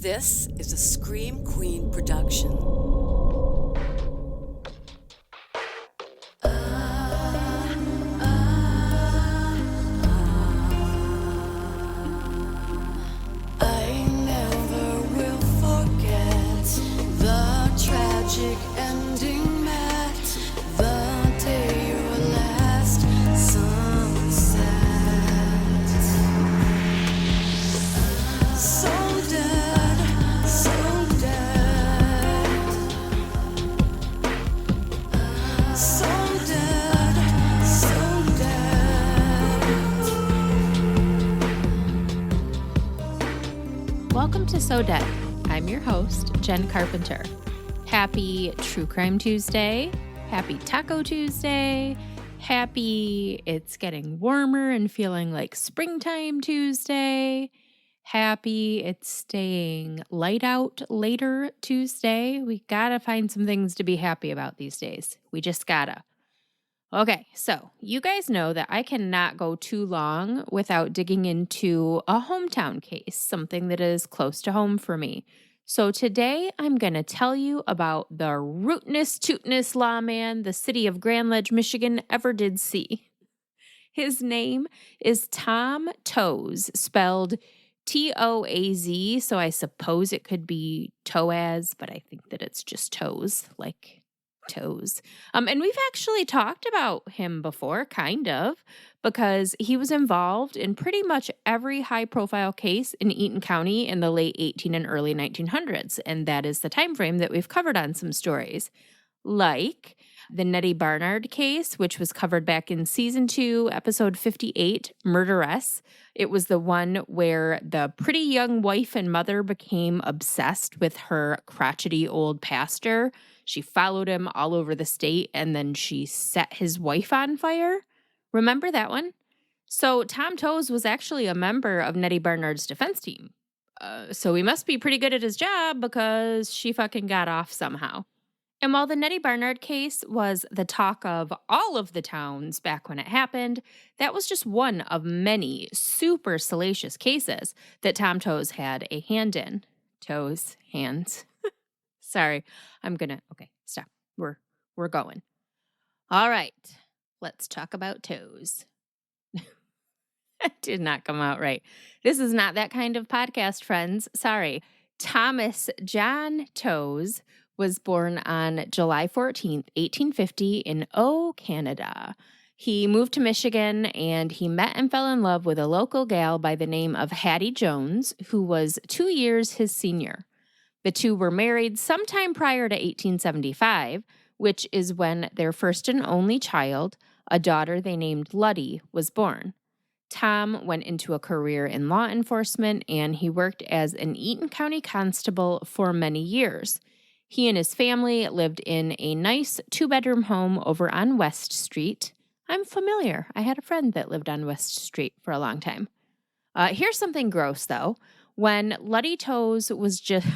This is a Scream Queen production. I never will forget the tragic ending met the day your last sunset. So dead, so dead. So dead, so dead. Welcome to So Dead. I'm your host, Jenn Carpenter. Happy True Crime Tuesday. Happy Taco Tuesday. Happy it's getting warmer and feeling like springtime Tuesday. Happy it's staying light out later Tuesday. We gotta find some things to be happy about these days. We just gotta. Okay, so you guys know that I cannot go too long without digging into a hometown case, something that is close to home for me. So today I'm going to tell you about the rootinest, tootinest lawman the city of Grand Ledge, Michigan ever did see. His name is Tom Toaz, spelled Toaz, so I suppose it could be Toaz, but I think that it's just toes, like toes. And we've actually talked about him before, kind of, because he was involved in pretty much every high-profile case in Eaton County in the late 18 and early 1900s, and that is the time frame that we've covered on some stories, like the Nettie Barnard case, which was covered back in Season 2, Episode 58, Murderess. It was the one where the pretty young wife and mother became obsessed with her crotchety old pastor. She followed him all over the state, and then she set his wife on fire. Remember that one? So Tom Toaz was actually a member of Nettie Barnard's defense team. So he must be pretty good at his job because she fucking got off somehow. And while the Nettie Barnard case was the talk of all of the towns back when it happened, that was just one of many super salacious cases that Tom Toaz had a hand in. Toes, hands. Sorry, okay, stop. We're going. All right, let's talk about toes. That did not come out right. This is not that kind of podcast, friends. Sorry. Thomas John Toaz was born on July 14th, 1850 in Canada. He moved to Michigan and he met and fell in love with a local gal by the name of Hattie Jones, who was 2 years his senior. The two were married sometime prior to 1875, which is when their first and only child, a daughter they named Luddy, was born. Tom went into a career in law enforcement and he worked as an Eaton County constable for many years. He and his family lived in a nice 2-bedroom home over on West Street. I'm familiar. I had a friend that lived on West Street for a long time. Here's something gross, though. When Luddy Toaz was just...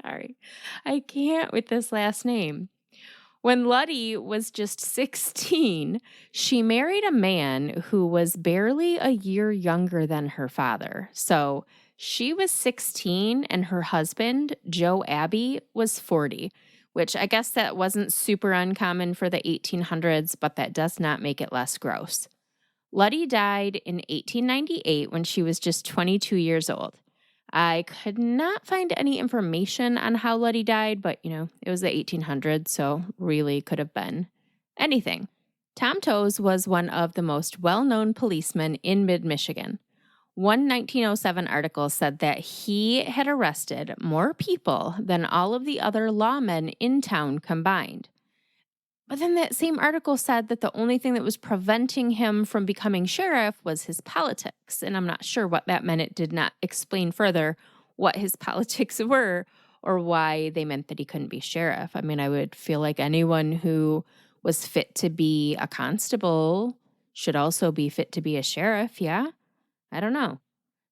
Sorry, I can't with this last name. When Luddy was just 16, she married a man who was barely a year younger than her father. So she was 16 and her husband, Joe Abbey, was 40, which I guess that wasn't super uncommon for the 1800s, but that does not make it less gross. Luddy died in 1898 when she was just 22 years old. I could not find any information on how Luddy died, but, it was the 1800s, so really could have been anything. Tom Toaz was one of the most well-known policemen in mid-Michigan. One 1907 article said that he had arrested more people than all of the other lawmen in town combined. But then that same article said that the only thing that was preventing him from becoming sheriff was his politics. And I'm not sure what that meant. It did not explain further what his politics were or why they meant that he couldn't be sheriff. I mean, I would feel like anyone who was fit to be a constable should also be fit to be a sheriff, yeah? I don't know.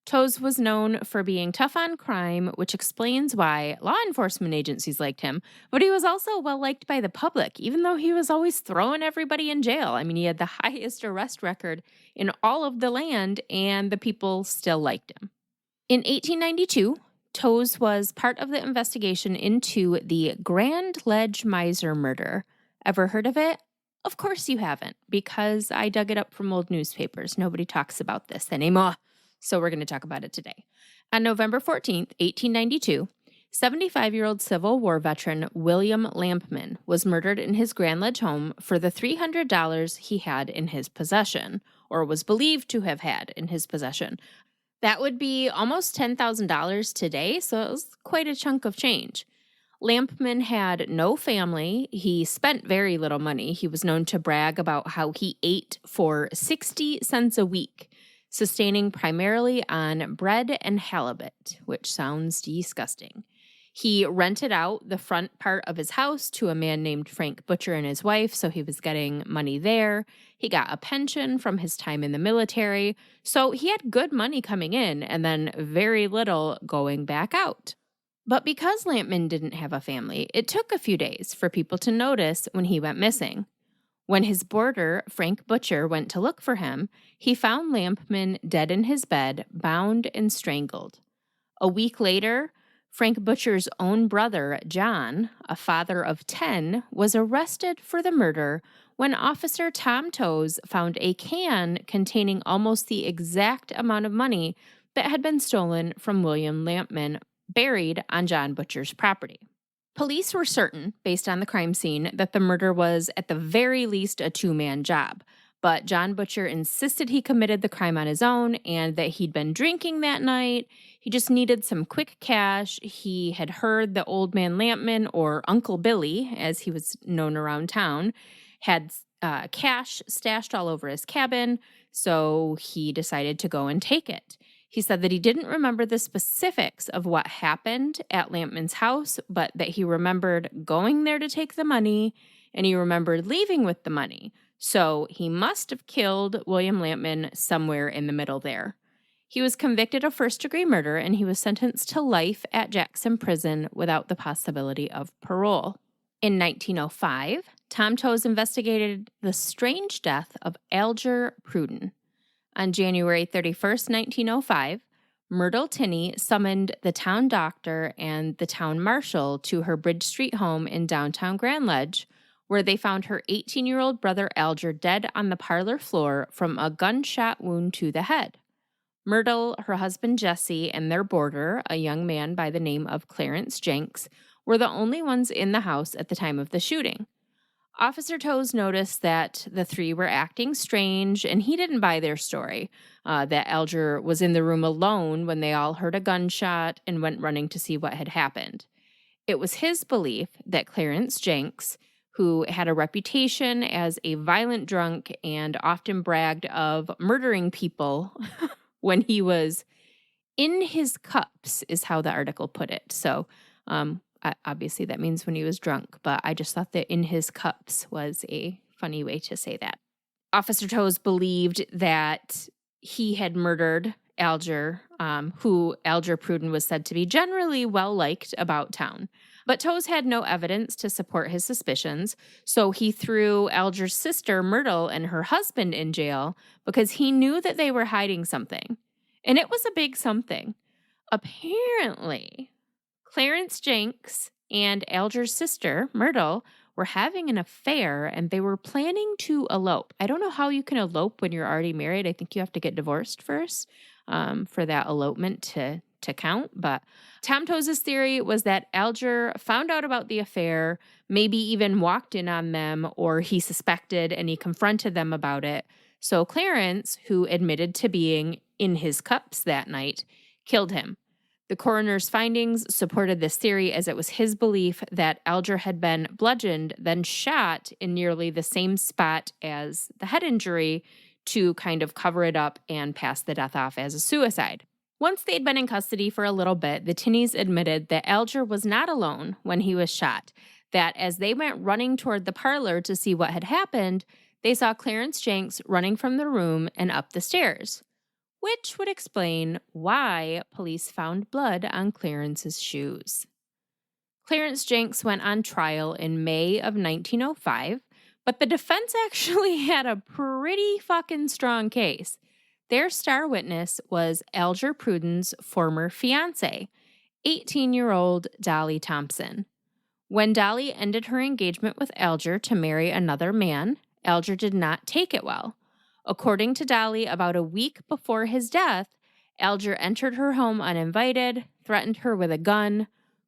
Toaz was known for being tough on crime, which explains why law enforcement agencies liked him, but he was also well-liked by the public, even though he was always throwing everybody in jail. I mean, he had the highest arrest record in all of the land, and the people still liked him. In 1892, Toaz was part of the investigation into the Grand Ledge Miser murder. Ever heard of it? Of course you haven't, because I dug it up from old newspapers. Nobody talks about this anymore. So we're going to talk about it today. On November 14th, 1892, 75-year-old Civil War veteran William Lampman was murdered in his Grand Ledge home for the $300 he had in his possession, or was believed to have had in his possession. That would be almost $10,000 today, so it was quite a chunk of change. Lampman had no family. He spent very little money. He was known to brag about how he ate for 60 cents a week, sustaining primarily on bread and halibut, which sounds disgusting. He rented out the front part of his house to a man named Frank Butcher and his wife, so he was getting money there. He got a pension from his time in the military, so he had good money coming in and then very little going back out. But because Lampman didn't have a family, it took a few days for people to notice when he went missing. When his boarder, Frank Butcher, went to look for him, he found Lampman dead in his bed, bound and strangled. A week later, Frank Butcher's own brother, John, a father of 10, was arrested for the murder when Officer Tom Toaz found a can containing almost the exact amount of money that had been stolen from William Lampman, buried on John Butcher's property. Police were certain, based on the crime scene, that the murder was at the very least a two-man job, but John Butcher insisted he committed the crime on his own and that he'd been drinking that night. He just needed some quick cash. He had heard the old man Lampman, or Uncle Billy, as he was known around town, had cash stashed all over his cabin, so he decided to go and take it. He said that he didn't remember the specifics of what happened at Lampman's house, but that he remembered going there to take the money, and he remembered leaving with the money. So he must have killed William Lampman somewhere in the middle there. He was convicted of first-degree murder, and he was sentenced to life at Jackson Prison without the possibility of parole. In 1905, Tom Toaz investigated the strange death of Alger Pruden. On January 31st, 1905, Myrtle Tinney summoned the town doctor and the town marshal to her Bridge Street home in downtown Grand Ledge, where they found her 18-year-old brother Alger dead on the parlor floor from a gunshot wound to the head. Myrtle, her husband Jesse, and their boarder, a young man by the name of Clarence Jenks, were the only ones in the house at the time of the shooting. Officer Toaz noticed that the three were acting strange, and he didn't buy their story, that Alger was in the room alone when they all heard a gunshot and went running to see what had happened. It was his belief that Clarence Jenks, who had a reputation as a violent drunk and often bragged of murdering people when he was in his cups, is how the article put it. So, obviously that means when he was drunk, but I just thought that in his cups was a funny way to say that. Officer Toaz believed that he had murdered Alger, who Alger Pruden was said to be generally well-liked about town. But Toaz had no evidence to support his suspicions, so he threw Alger's sister, Myrtle, and her husband in jail because he knew that they were hiding something. And it was a big something. Apparently, Clarence Jenks and Alger's sister, Myrtle, were having an affair and they were planning to elope. I don't know how you can elope when you're already married. I think you have to get divorced first for that elopement to count. But Tom Toaz's theory was that Alger found out about the affair, maybe even walked in on them, or he suspected and he confronted them about it. So Clarence, who admitted to being in his cups that night, killed him. The coroner's findings supported this theory, as it was his belief that Alger had been bludgeoned, then shot in nearly the same spot as the head injury to kind of cover it up and pass the death off as a suicide. Once they'd been in custody for a little bit, the Tinneys admitted that Alger was not alone when he was shot, that as they went running toward the parlor to see what had happened, they saw Clarence Jenks running from the room and up the stairs, which would explain why police found blood on Clarence's shoes. Clarence Jenks went on trial in May of 1905, but the defense actually had a pretty fucking strong case. Their star witness was Alger Pruden's former fiancée, 18-year-old Dolly Thompson. When Dolly ended her engagement with Alger to marry another man, Alger did not take it well. According to Dolly, about a week before his death, Alger entered her home uninvited, threatened her with a gun,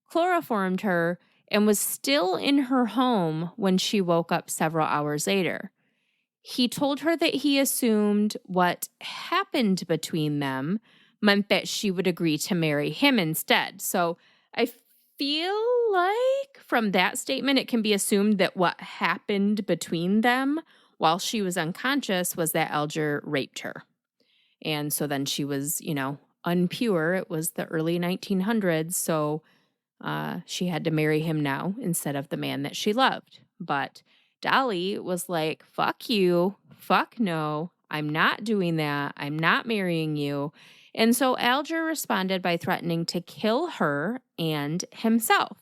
chloroformed her, and was still in her home when she woke up several hours later. He told her that he assumed what happened between them meant that she would agree to marry him instead. So I feel like from that statement, it can be assumed that what happened between them while she was unconscious was that Alger raped her. And so then she was, unpure. It was the early 1900s, so she had to marry him now instead of the man that she loved. But Dolly was like, fuck you, fuck no, I'm not doing that, I'm not marrying you. And so Alger responded by threatening to kill her and himself.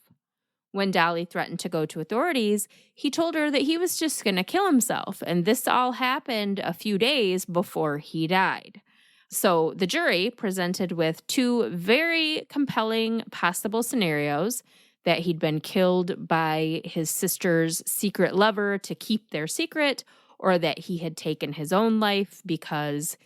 When Dolly threatened to go to authorities, he told her that he was just going to kill himself, and this all happened a few days before he died. So the jury presented with two very compelling possible scenarios: that he'd been killed by his sister's secret lover to keep their secret, or that he had taken his own life because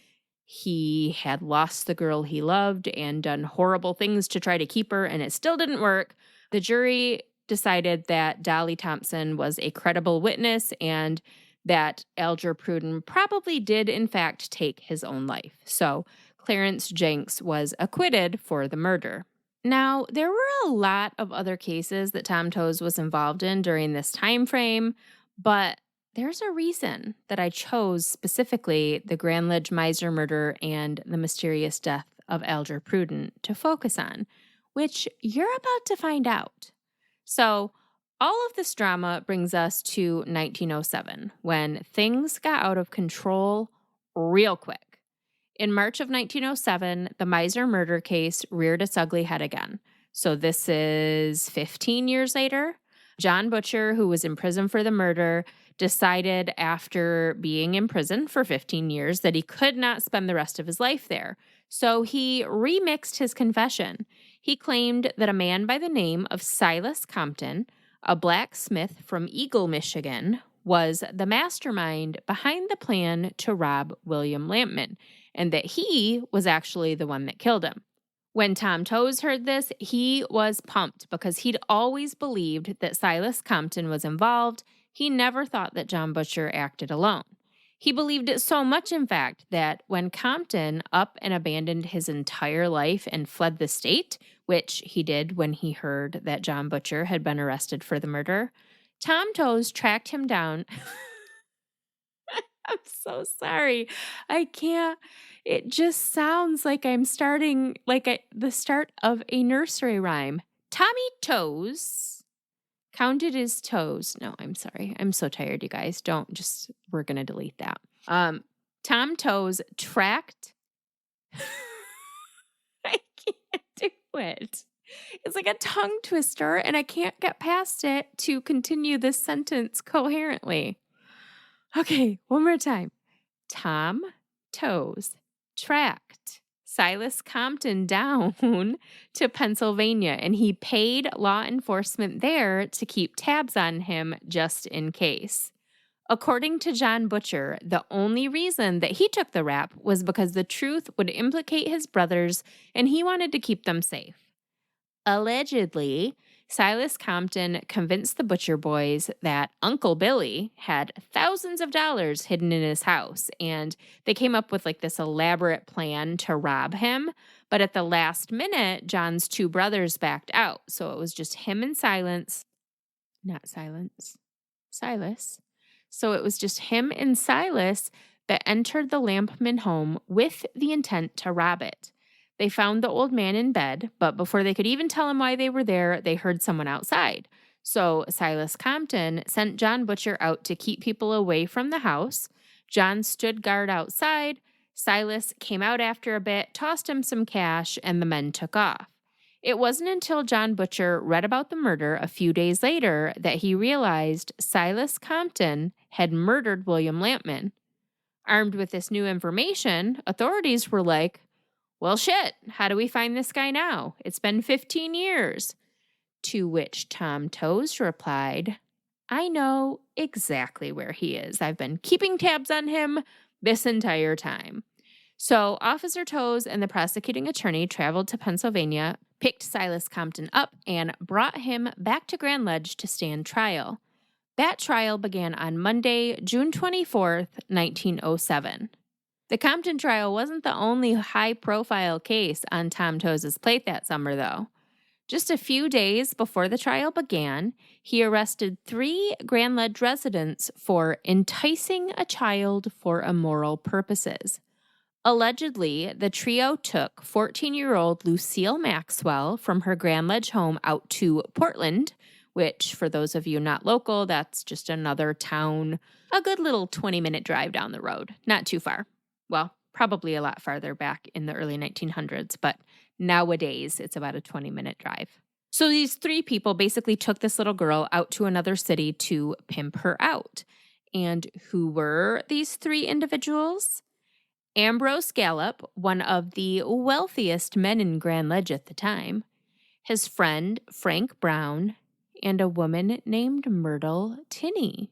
he had lost the girl he loved and done horrible things to try to keep her, and it still didn't work. The jury decided that Dolly Thompson was a credible witness and that Alger Pruden probably did, in fact, take his own life. So Clarence Jenks was acquitted for the murder. Now, there were a lot of other cases that Tom Toaz was involved in during this time frame, but there's a reason that I chose specifically the Grand Ledge Miser murder and the mysterious death of Alger Pruden to focus on, which you're about to find out. So, all of this drama brings us to 1907, when things got out of control real quick. In March of 1907, the Miser murder case reared its ugly head again. So this is 15 years later. John Butcher, who was in prison for the murder, decided after being in prison for 15 years that he could not spend the rest of his life there. So he remixed his confession. He claimed that a man by the name of Silas Compton, a blacksmith from Eagle, Michigan, was the mastermind behind the plan to rob William Lampman, and that he was actually the one that killed him. When Tom Toaz heard this, he was pumped because he'd always believed that Silas Compton was involved. He never thought that John Butcher acted alone. He believed it so much, in fact, that when Compton up and abandoned his entire life and fled the state, which he did when he heard that John Butcher had been arrested for the murder, Tom Toaz tracked him down. I'm so sorry. I can't. It just sounds like I'm starting the start of a nursery rhyme. Tommy Toes counted his toes. No, I'm sorry. I'm so tired, you guys. We're going to delete that. Tom Toaz tracked. I can't do it. It's like a tongue twister, and I can't get past it to continue this sentence coherently. Okay, one more time. Tom Toaz tracked Silas Compton down to Pennsylvania, and he paid law enforcement there to keep tabs on him just in case. According to John Butcher, the only reason that he took the rap was because the truth would implicate his brothers, and he wanted to keep them safe. Allegedly, Silas Compton convinced the Butcher boys that Uncle Billy had thousands of dollars hidden in his house, and they came up with this elaborate plan to rob him. But at the last minute, John's two brothers backed out, so it was just him and Silas. So it was just him and Silas that entered the Lampman home with the intent to rob it. They found the old man in bed, but before they could even tell him why they were there, they heard someone outside. So Silas Compton sent John Butcher out to keep people away from the house. John stood guard outside. Silas came out after a bit, tossed him some cash, and the men took off. It wasn't until John Butcher read about the murder a few days later that he realized Silas Compton had murdered William Lampman. Armed with this new information, authorities were like, well, shit, how do we find this guy now? It's been 15 years. To which Tom Toaz replied, I know exactly where he is. I've been keeping tabs on him this entire time. So Officer Toaz and the prosecuting attorney traveled to Pennsylvania, picked Silas Compton up, and brought him back to Grand Ledge to stand trial. That trial began on Monday, June 24th, 1907. The Compton trial wasn't the only high-profile case on Tom Toaz's plate that summer, though. Just a few days before the trial began, he arrested 3 Grand Ledge residents for enticing a child for immoral purposes. Allegedly, the trio took 14-year-old Lucille Maxwell from her Grand Ledge home out to Portland, which, for those of you not local, that's just another town, a good little 20-minute drive down the road. Not too far. Well, probably a lot farther back in the early 1900s, but nowadays it's about a 20-minute drive. So these 3 people basically took this little girl out to another city to pimp her out. And who were these 3 individuals? Ambrose Gallop, one of the wealthiest men in Grand Ledge at the time, his friend Frank Brown, and a woman named Myrtle Tinney.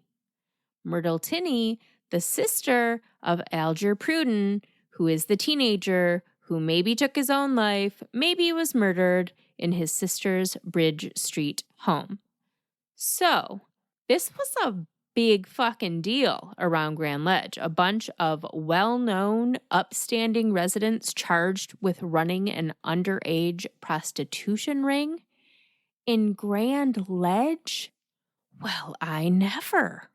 Myrtle Tinney, the sister of Alger Pruden, who is the teenager who maybe took his own life, maybe was murdered in his sister's Bridge Street home. So, this was a big fucking deal around Grand Ledge. A bunch of well-known, upstanding residents charged with running an underage prostitution ring in Grand Ledge? Well, I never.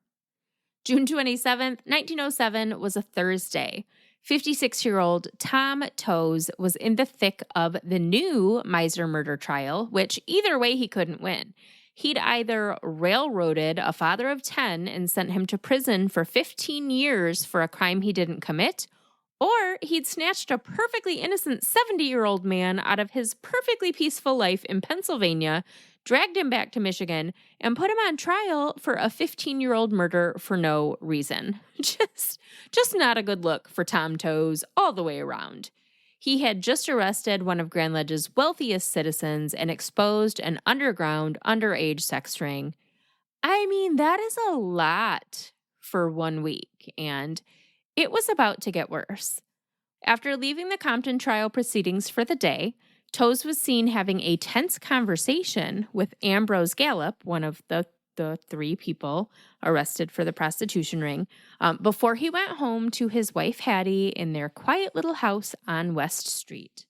June 27th, 1907 was a Thursday. 56-year-old Tom Toaz was in the thick of the new Miser murder trial, which either way he couldn't win. He'd either railroaded a father of 10 and sent him to prison for 15 years for a crime he didn't commit, or he'd snatched a perfectly innocent 70-year-old man out of his perfectly peaceful life in Pennsylvania, dragged him back to Michigan, and put him on trial for a 15-year-old murder for no reason. Just not a good look for Tom Toaz all the way around. He had just arrested one of Grand Ledge's wealthiest citizens and exposed an underground underage sex ring. I mean, that is a lot for 1 week, and it was about to get worse. After leaving the Compton trial proceedings for the day, Toaz was seen having a tense conversation with Ambrose Gallop, one of the 3 people arrested for the prostitution ring, before he went home to his wife Hattie in their quiet little house on West Street.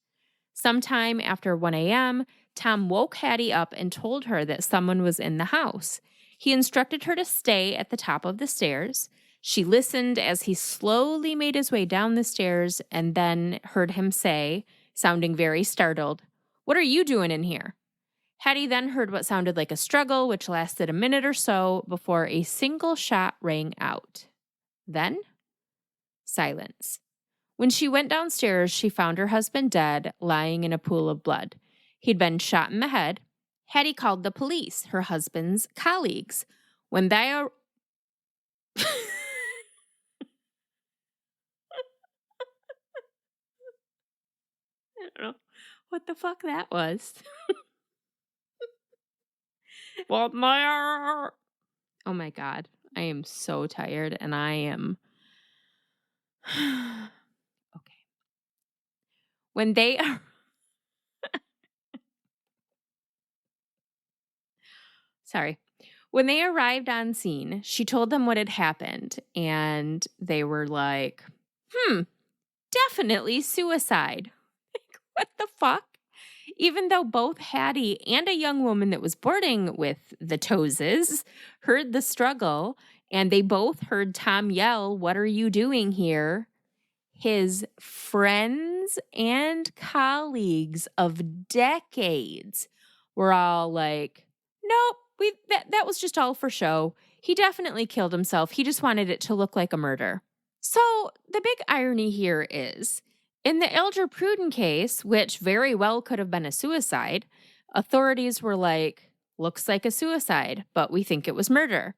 Sometime after 1 a.m., Tom woke Hattie up and told her that someone was in the house. He instructed her to stay at the top of the stairs. She listened as he slowly made his way down the stairs and then heard him say, sounding very startled, "What are you doing in here?" Hattie then heard what sounded like a struggle, which lasted a minute or so before a single shot rang out. Then, silence. When she went downstairs, she found her husband dead, lying in a pool of blood. He'd been shot in the head. Hattie called the police, her husband's colleagues. When they I don't know what the fuck that was. Well, oh my God. I am so tired and I am. Okay. When they. Sorry. When they arrived on scene, she told them what had happened, and they were like, definitely suicide. Like, what the fuck? Even though both Hattie and a young woman that was boarding with the Toazes heard the struggle, and they both heard Tom yell, "What are you doing here?" His friends and colleagues of decades were all like, nope, that was just all for show. He definitely killed himself. He just wanted it to look like a murder. So the big irony here is, in the Alger Pruden case, which very well could have been a suicide, authorities were like, looks like a suicide, but we think it was murder.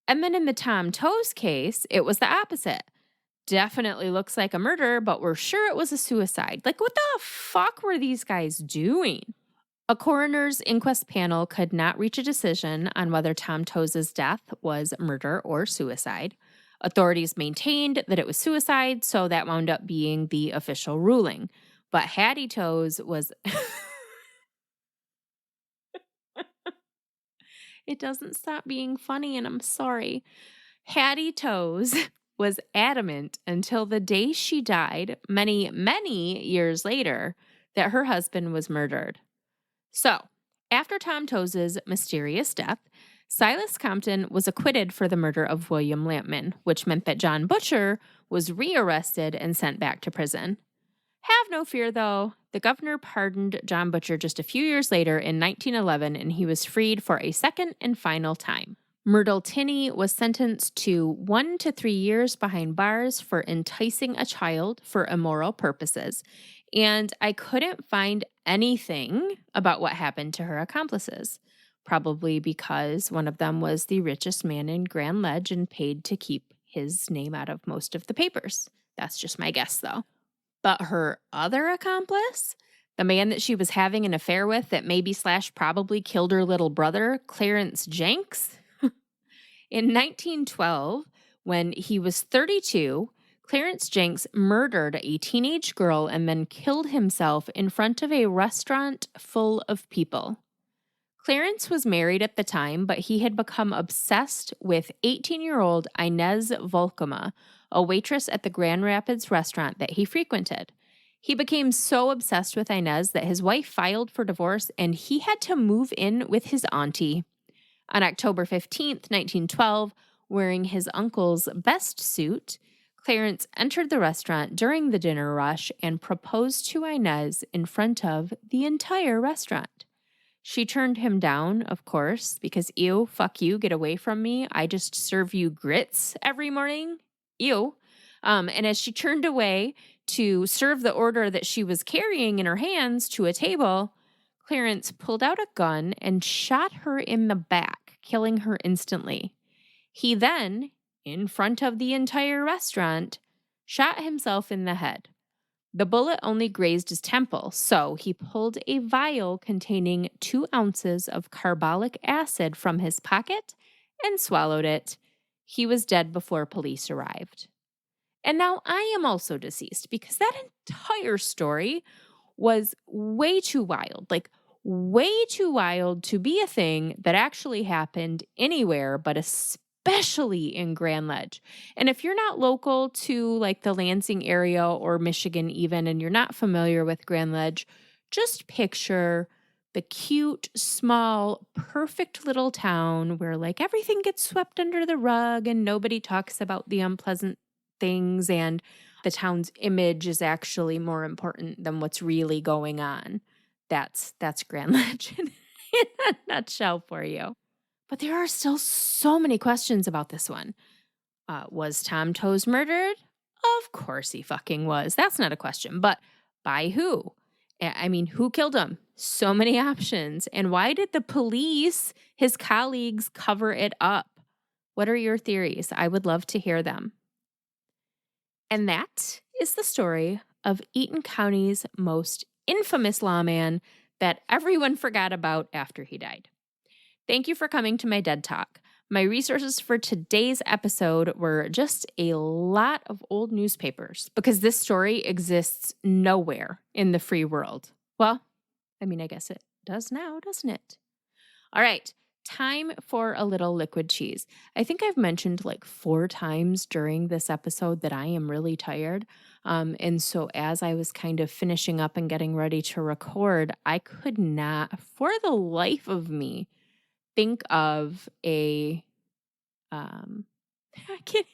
And then in the Tom Toaz case, it was the opposite. definitely looks like a murder, but we're sure it was a suicide. Like, what the fuck were these guys doing? A coroner's inquest panel could not reach a decision on whether Tom Toaz's death was murder or suicide. Authorities maintained that it was suicide, so that wound up being the official ruling. But Hattie Toaz was... It doesn't stop being funny, and I'm sorry. Hattie Toaz was adamant until the day she died, many, many years later, that her husband was murdered. So, after Tom Toaz's mysterious death, Silas Compton was acquitted for the murder of William Lawman, which meant that John Butcher was rearrested and sent back to prison. Have no fear, though. The governor pardoned John Butcher just a few years later in 1911, and he was freed for a second and final time. Myrtle Tinney was sentenced to 1 to 3 years behind bars for enticing a child for immoral purposes, and I couldn't find anything about what happened to her accomplices, probably because one of them was the richest man in Grand Ledge and paid to keep his name out of most of the papers. That's just my guess, though. But her other accomplice, the man that she was having an affair with that maybe / probably killed her little brother, Clarence Jenks, in 1912, when he was 32, Clarence Jenks murdered a teenage girl and then killed himself in front of a restaurant full of people. Clarence was married at the time, but he had become obsessed with 18-year-old Inez Volkema, a waitress at the Grand Rapids restaurant that he frequented. He became so obsessed with Inez that his wife filed for divorce and he had to move in with his auntie. On October 15th, 1912, wearing his uncle's best suit, Clarence entered the restaurant during the dinner rush and proposed to Inez in front of the entire restaurant. She turned him down, of course, because ew, fuck you, get away from me. I just serve you grits every morning. Ew. And as she turned away to serve the order that she was carrying in her hands to a table, Clarence pulled out a gun and shot her in the back, killing her instantly. He then, in front of the entire restaurant, shot himself in the head. The bullet only grazed his temple, so he pulled a vial containing 2 ounces of carbolic acid from his pocket and swallowed it. He was dead before police arrived. And now I am also deceased because that entire story was way too wild, like way too wild to be a thing that actually happened anywhere, but especially in Grand Ledge. And if you're not local to like the Lansing area or Michigan even, and you're not familiar with Grand Ledge, just picture the cute, small, perfect little town where like everything gets swept under the rug and nobody talks about the unpleasant things and the town's image is actually more important than what's really going on. That's Grand Ledge in a nutshell for you. But there are still so many questions about this one. Was Tom Toaz murdered? Of course he fucking was. That's not a question. But by who? I mean, who killed him? So many options. And why did the police, his colleagues, cover it up? What are your theories? I would love to hear them. And that is the story of Eaton County's most infamous lawman that everyone forgot about after he died. Thank you for coming to my Dead Talk. My resources for today's episode were just a lot of old newspapers because this story exists nowhere in the free world. Well, I mean, I guess it does now, doesn't it? All right, time for a little liquid cheese. I think I've mentioned like 4 times during this episode that I am really tired. And so as I was kind of finishing up and getting ready to record, I could not, for the life of me, think of a I can't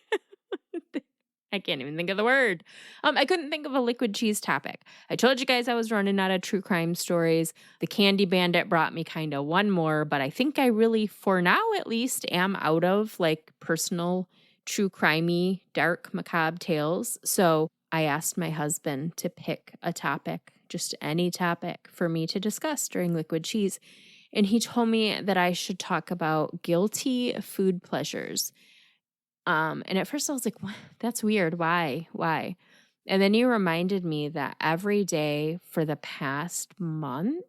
I can't even think of the word. I couldn't think of a liquid cheese topic. I told you guys I was running out of true crime stories. The Candy Bandit brought me kind of one more, but I think I really, for now at least, am out of like personal true crimey, dark, macabre tales. So I asked my husband to pick a topic, just any topic for me to discuss during Liquid Cheese. And he told me that I should talk about guilty food pleasures. And at first I was like, what? That's weird. Why? Why? And then you reminded me that every day for the past month,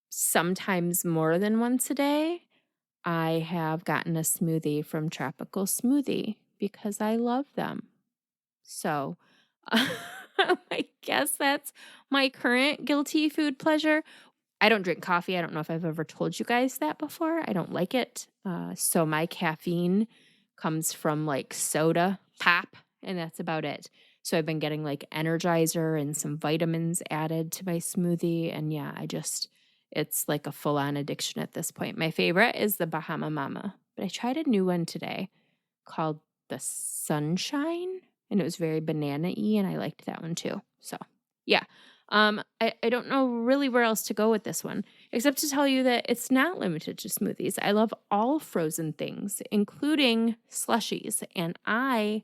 sometimes more than once a day, I have gotten a smoothie from Tropical Smoothie because I love them. So I guess that's my current guilty food pleasure. I don't drink coffee. I don't know if I've ever told you guys that before. I don't like it. So my caffeine comes from like soda pop, and that's about it. So I've been getting like Energizer and some vitamins added to my smoothie. And yeah, it's like a full on addiction at this point. My favorite is the Bahama Mama, but I tried a new one today called the Sunshine, and it was very banana-y, and I liked that one too. So yeah. I don't know really where else to go with this one, except to tell you that it's not limited to smoothies. I love all frozen things, including slushies, and I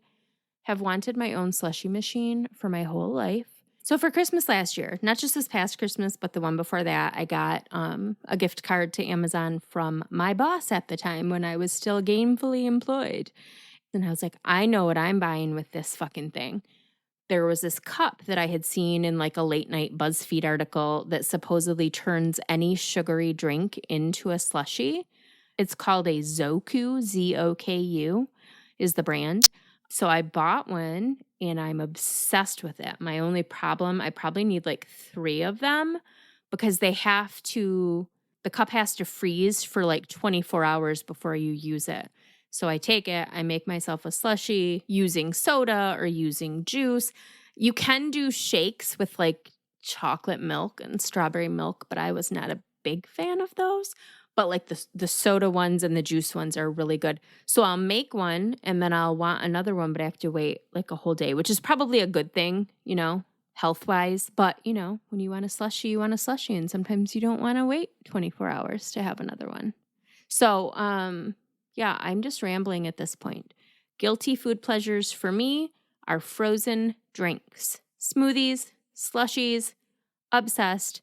have wanted my own slushie machine for my whole life. So for Christmas last year, not just this past Christmas, but the one before that, I got a gift card to Amazon from my boss at the time when I was still gainfully employed. And I was like, I know what I'm buying with this fucking thing. There was this cup that I had seen in like a late night BuzzFeed article that supposedly turns any sugary drink into a slushie. It's called a Zoku, Zoku is the brand. So I bought one and I'm obsessed with it. My only problem, I probably need like 3 of them because the cup has to freeze for like 24 hours before you use it. So I take it, I make myself a slushie using soda or using juice. You can do shakes with like chocolate milk and strawberry milk, but I was not a big fan of those. But like the soda ones and the juice ones are really good. So I'll make one and then I'll want another one, but I have to wait like a whole day, which is probably a good thing, health-wise. But, when you want a slushie, you want a slushie. And sometimes you don't want to wait 24 hours to have another one. So, yeah, I'm just rambling at this point. Guilty food pleasures for me are frozen drinks, smoothies, slushies, obsessed.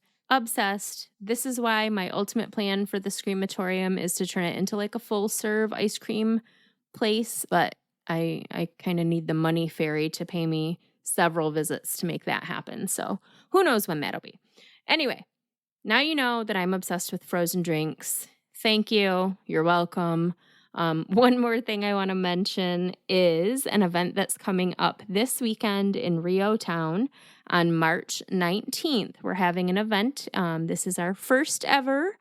This is why my ultimate plan for the Screamatorium is to turn it into like a full serve ice cream place. But I kind of need the money fairy to pay me several visits to make that happen. So who knows when that'll be. Anyway, now you know that I'm obsessed with frozen drinks. Thank you. You're welcome. One more thing I want to mention is an event that's coming up this weekend in Rio Town on March 19th. We're having an event. This is our first ever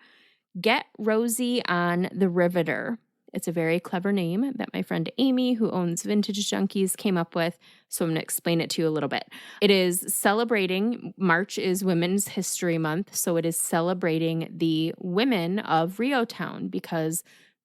Get Rosie on the Riveter. It's a very clever name that my friend Amy, who owns Vintage Junkies, came up with. So I'm going to explain it to you a little bit. It is celebrating, March is Women's History Month. So it is celebrating the women of Rio Town because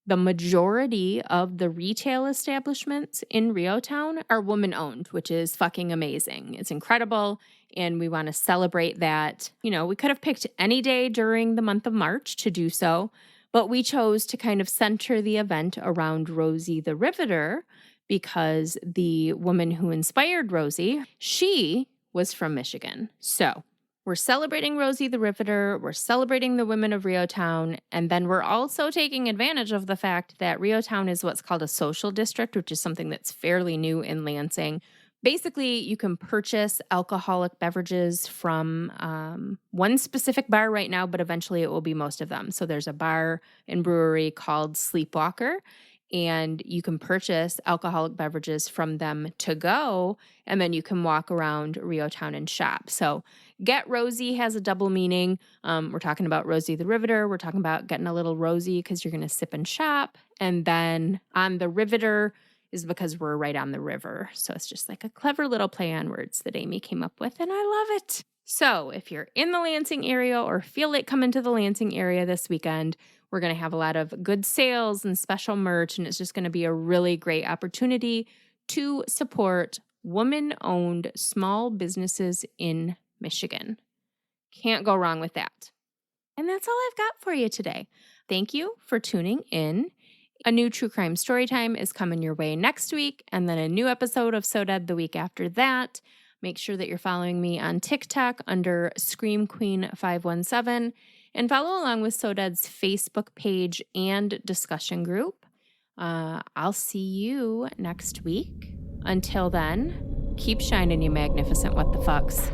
the majority of the retail establishments in Rio Town are woman-owned, which is fucking amazing. It's incredible, and we want to celebrate that. We could have picked any day during the month of March to do so, but we chose to kind of center the event around Rosie the Riveter because the woman who inspired Rosie, she was from Michigan. So we're celebrating Rosie the Riveter, we're celebrating the women of Rio Town, and then we're also taking advantage of the fact that Rio Town is what's called a social district, which is something that's fairly new in Lansing. Basically, you can purchase alcoholic beverages from one specific bar right now, but eventually it will be most of them. So there's a bar and brewery called Sleepwalker, and you can purchase alcoholic beverages from them to go, and then you can walk around Rio Town and shop. So Get Rosie has a double meaning. We're talking about Rosie the Riveter. We're talking about getting a little Rosie because you're going to sip and shop. And then on the Riveter is because we're right on the river. So it's just like a clever little play on words that Amy came up with, and I love it. So if you're in the Lansing area or feel like coming to the Lansing area this weekend, we're going to have a lot of good sales and special merch, and it's just going to be a really great opportunity to support woman-owned small businesses in Michigan. Can't go wrong with that. And that's all I've got for you today. Thank you for tuning in. A new True Crime Storytime is coming your way next week, and then a new episode of So Dead the week after that. Make sure that you're following me on TikTok under Scream Queen 517 and follow along with So Dead's Facebook page and discussion group. I'll see you next week. Until then, keep shining, you magnificent what the fucks.